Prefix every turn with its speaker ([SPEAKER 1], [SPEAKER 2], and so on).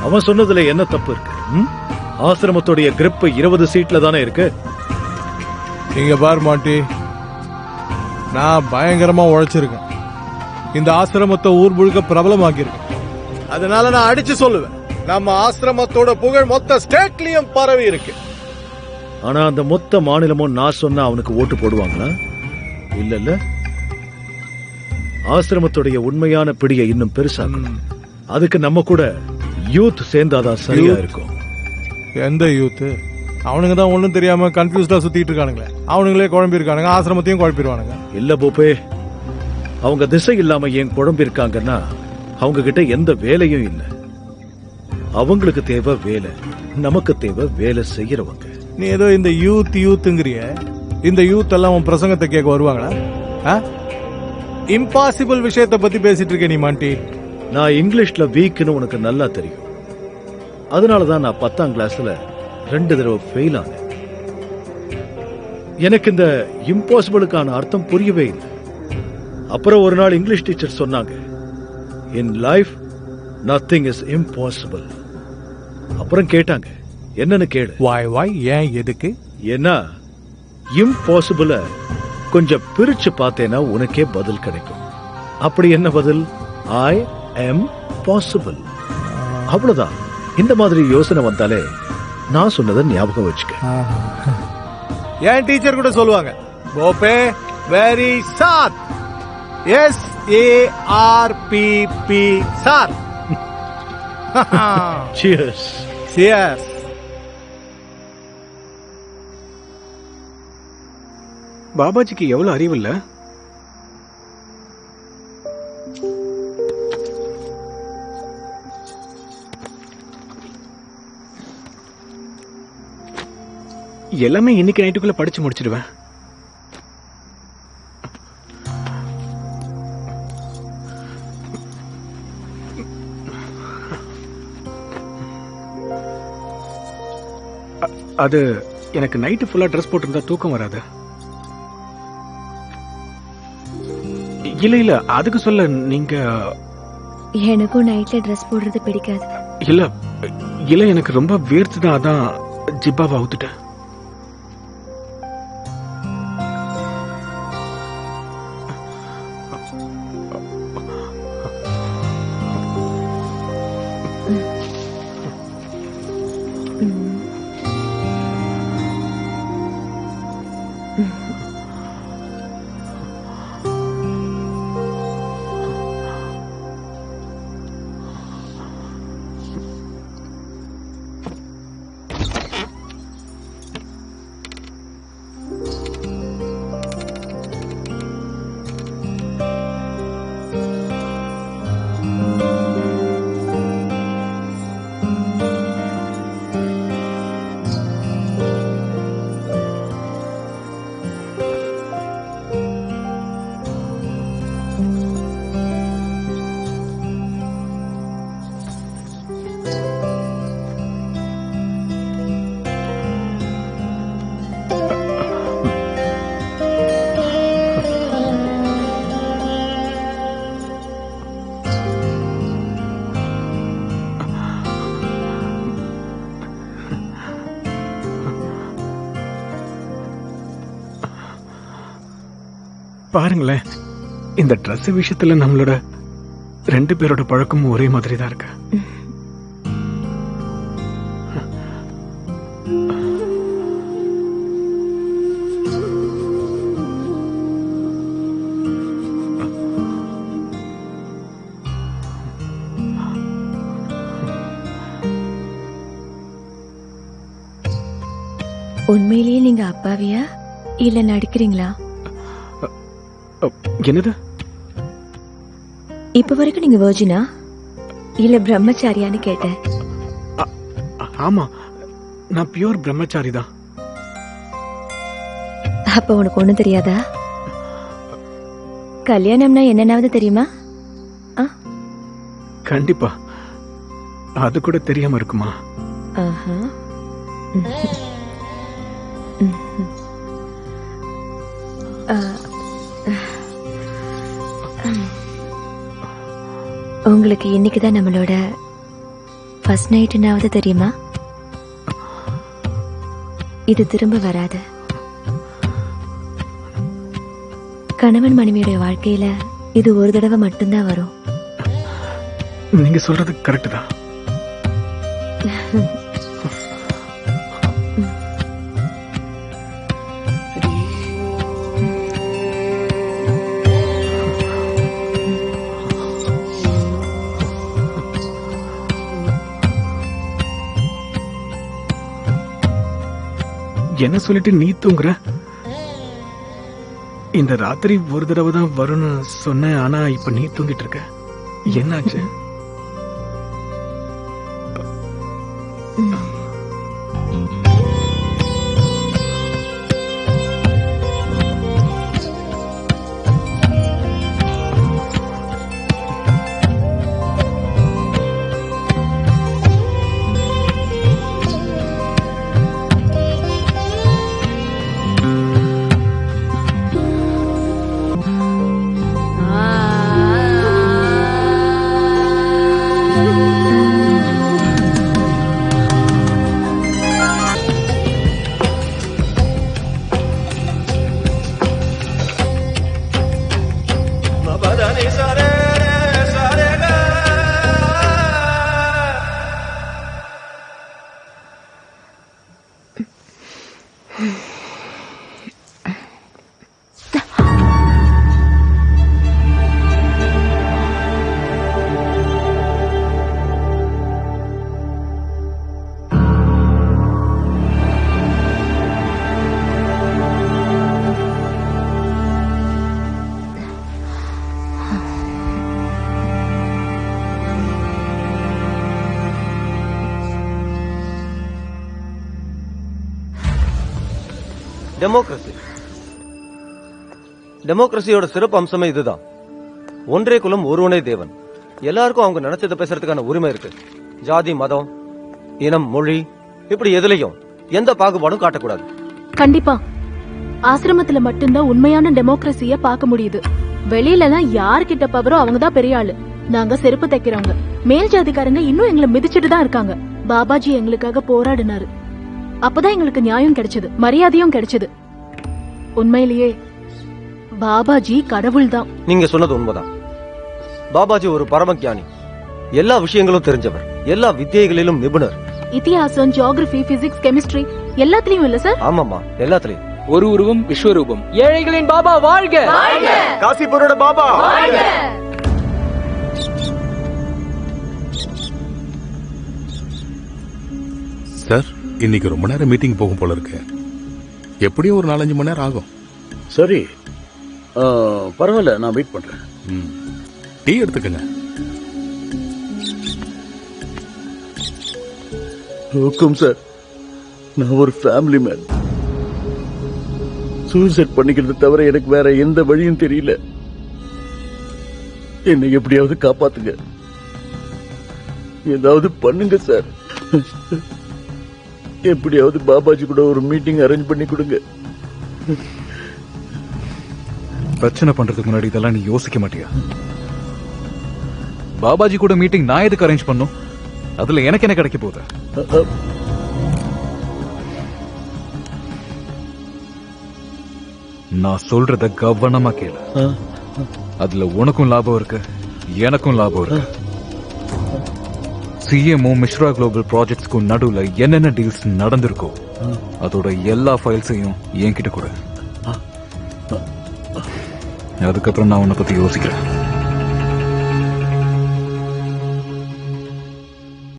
[SPEAKER 1] அவன் சொன்னதுல என்ன தப்பு இருக்கு? ஆசிரமத்துடைய கிரிப் 20 சீட்ல தானே இருக்கு.
[SPEAKER 2] இங்க பார் மாண்டி, நான் பயங்கரமா உழைச்சிருக்கேன். இந்த ஆசிரமத்தை ஊர் முழுக்க பிரபலமாக்கியிருக்கேன். அதனால நான் அடிச்சு சொல்லுவேன், நம்ம ஆசிரமத்தோட புகழ் மொத்த ஸ்டேட்லயும் பரவி இருக்கு.
[SPEAKER 1] ஆனா அந்த மொத்த மாநிலமும் நான் சொன்னா அவனுக்கு ஓட்டு போடுவாங்களா? இல்ல. ஆசிரமத்துடைய உண்மையான பிடியை இன்னும் பெருசாக்கணும். அதுக்கு நம்ம கூட யூத் சேர்ந்தாதான் சரியா இருக்கும்.
[SPEAKER 2] எந்த யூத்? அவனுங்க தான் ஒண்ணும் தெரியாம கன்ஃபியூஸ்டா சுத்திட்டு இருக்கானுங்களே. அவனுங்களே குழம்பி இருக்கானுங்க, ஆசிரமத்தையும் குழப்பிடுவானுங்க.
[SPEAKER 1] இல்ல போப்பே, அவங்க திசை இல்லாம ஏன் குழம்பி இருக்காங்கன்னா அவங்க கிட்ட எந்த வேலையும் இல்ல. அவங்களுக்கு தேவை வேலை, நமக்கு தேவை வேலை செய்யறவங்க.
[SPEAKER 2] நீ ஏதோ இந்த யூத்துங்கிறிய, இந்த யூத் எல்லாம் உன் பிரசங்கத்தை கேட்க வருவாங்களா? இம்பாசிபிள் விஷயத்தை பத்தி பேசிட்டு இருக்க நீ மாண்டி.
[SPEAKER 1] நான் இங்கிலீஷ்ல வீக்னு உனக்கு நல்லா தெரியும். அதனாலதான் நான் 10ஆம் கிளாஸ்ல 2 தடவை ஃபெயில் ஆனேன். எனக்கு இந்த இம்பாசிபிளுக்கான அர்த்தம் புரியவே இல்லை. அப்புறம் ஒரு நாள் இங்கிலீஷ் டீச்சர் சொன்னாங்க, in life nothing is impossible. அப்புறம் கேட்டாங்க, என்னன்னு கேளு.
[SPEAKER 2] வாய் ஏன் எதுக்கு?
[SPEAKER 1] ஏன்னா இம்பாசிபிள கொஞ்சம் பிரிச்சு பார்த்தேன்னா உனக்கே பதில் கிடைக்கும். அப்படி என்ன பதில்? I am possible. அவ்வளவுதான். இந்த மாதிரி யோசனை வந்தாலே நான் சொன்னதை ஞாபகம் வச்சுக்க.
[SPEAKER 2] என் டீச்சர் கூட சொல்லுவாங்க, கோபே வெரி சாத், SARPP சார்.
[SPEAKER 1] Cheers.
[SPEAKER 2] Cheers.
[SPEAKER 3] பாபாஜிக்கு எவ்வளவு அறிவு இல்ல? எல்லாமே இன்னைக்கு நைட்டுக்குள்ள படிச்சு முடிச்சிடுவேன். அது எனக்கு நைட்டு ஃபுல்லா ட்ரெஸ் போட்டிருந்தா தூக்கம் வராது. இல்ல அதுக்கு சொல்ல, நீங்க
[SPEAKER 4] எனக்கும் நைட்ல ட்ரெஸ் போடுறது பிடிக்காது.
[SPEAKER 3] இல்ல எனக்கு ரொம்ப வேர்த்துதான், அதான் ஜிப்பாவை அவுத்துட்டேன். பாருங்களேன், இந்த ட்ரெஸ் விஷயத்துல நம்மளோட 2 பேரோட பழக்கமும் ஒரே மாதிரி தான் இருக்கு.
[SPEAKER 4] உண்மையிலேயே நீங்க அப்பாவியா இல்ல நடிக்கிறீங்களா?
[SPEAKER 3] என்னது?
[SPEAKER 4] இப்ப வரைக்கும் நீங்க வர்ஜினா இல்ல பிரம்மச்சாரியான்னு கேட்டேன்.
[SPEAKER 3] ஆமா, நான் பியூர் பிரம்மச்சாரி தான்.
[SPEAKER 4] அப்ப உனக்கு ஒண்ணும் தெரியாதா? கல்யாணம்னா என்னன்னாவது தெரியுமா?
[SPEAKER 3] கண்டிப்பா. அது கூட தெரியாம இருக்குமா?
[SPEAKER 4] உங்களுக்கு இன்னைக்குதான் நம்மளோட ஃபர்ஸ்ட் நைட்னாவது தெரியுமா? இது திரும்ப வராது. கணவன் மனைவியுடைய வாழ்க்கையில இது ஒரு தடவை மட்டும்தான் வரும்.
[SPEAKER 3] நீங்க சொல்றது கரெக்ட் தான். என்ன சொல்லிட்டு நீ தூங்குற? இந்த ராத்திரி ஒரு தடவை தான் வரும்னு சொன்னேன், ஆனா இப்ப நீ தூங்கிட்டு இருக்க. என்னாச்சு?
[SPEAKER 5] டெமோக்ரஸியோட சிறப்பு அம்சமே இதுதான். ஒன்றே குலம் ஒருவனே தேவன். எல்லாருக்கும் அவங்க நினைச்சதை பேசுறதுக்கான உரிமை இருக்கு. ஜாதி, மதம், இனம், மொழி இப்படி எதுலயும் எந்த பாகுபாடும் காட்டக்கூடாது.
[SPEAKER 6] கண்டிப்பா ஆசிரமத்துல மட்டும்தான் உண்மையான டெமோக்ரஸிய பார்க்க முடியுது. வெளியில எல்லாம் யார்கிட்ட பவரோ அவங்கதான் பெரிய ஆளு. நாங்க செருப்பு தைக்கிறவங்க. மேல் ஜாதிக்காரங்க இன்னும் எங்களை மிதிச்சுட்டு தான் இருக்காங்க. பாபாஜி எங்களுக்காக போராடினாரு. அப்பதான் எங்களுக்கு நியாயம் கிடைச்சது, மரியாதையும் கிடைச்சது. உண்மையிலேயே பாபாஜி கடவுள் தான்.
[SPEAKER 5] நீங்க சொன்னது உண்மைதான். பாபாஜி ஒரு பரமஞானி, எல்லா விஷயங்களும் தெரிஞ்சவர், எல்லா வித்தியைகளிலும் நிபுணர்.
[SPEAKER 6] இத்தியாசம், ஜியோகிராபி, பிசிக்ஸ், கெமிஸ்ட்ரி எல்லாத்துலயும் இல்ல சார்?
[SPEAKER 5] ஆமாமா, எல்லாத்துலயும்.
[SPEAKER 7] ஒரு உருவம் விஸ்வரூபம். ஏழைகளின் பாபா வாழ்க!
[SPEAKER 5] காசிபுரோட பாபா
[SPEAKER 8] சார், இன்னைக்கு ரொம்ப நேரம் மீட்டிங் போகும் போல இருக்கு. எப்படியும் ஒரு 4-5 மணி நேரம் ஆகும்.
[SPEAKER 1] சரி, பரவாயில்ல, நான் வெயிட் பண்றேன்.
[SPEAKER 8] டீ எடுத்துக்கங்க.
[SPEAKER 9] ஹுக்கும் சார், நான் ஒரு ஃபேமிலி மேன். சூசைட் பண்ணிக்கிறது தவிர எனக்கு வேற எந்த வழியும் தெரியல. என்னை எப்படியாவது காப்பாத்துங்க, ஏதாவது பண்ணுங்க சார். எப்படியாவது பாபாஜி கூட ஒரு மீட்டிங் அரேஞ்ச் பண்ணி கொடுங்க.
[SPEAKER 10] பிரச்சனை பண்றதுக்கு முன்னாடி இதெல்லாம் நீ யோசிக்க மாட்டியா? பாபாஜி கூட மீட்டிங் நான் எதுக்கு அரேஞ்ச் பண்ணும்? அதுல எனக்கு என்ன கிடைக்க போகுது? நான் சொல்றத கவனமா கேளு. அதுல உனக்கும் லாபம் இருக்கு, எனக்கும் லாபம் இருக்கு. சிஎம்ஓ மிஸ்ரா குளோபல் ப்ராஜெக்ட்ஸ்க்கும் நடுவுல என்னென்ன டீல்ஸ் நடந்திருக்கோ அதோட எல்லா ஃபைல்ஸையும் என்கிட்ட கொடு. அதுக்கப்புறம் நான் உன்னை பத்தி யோசிக்கிறேன்.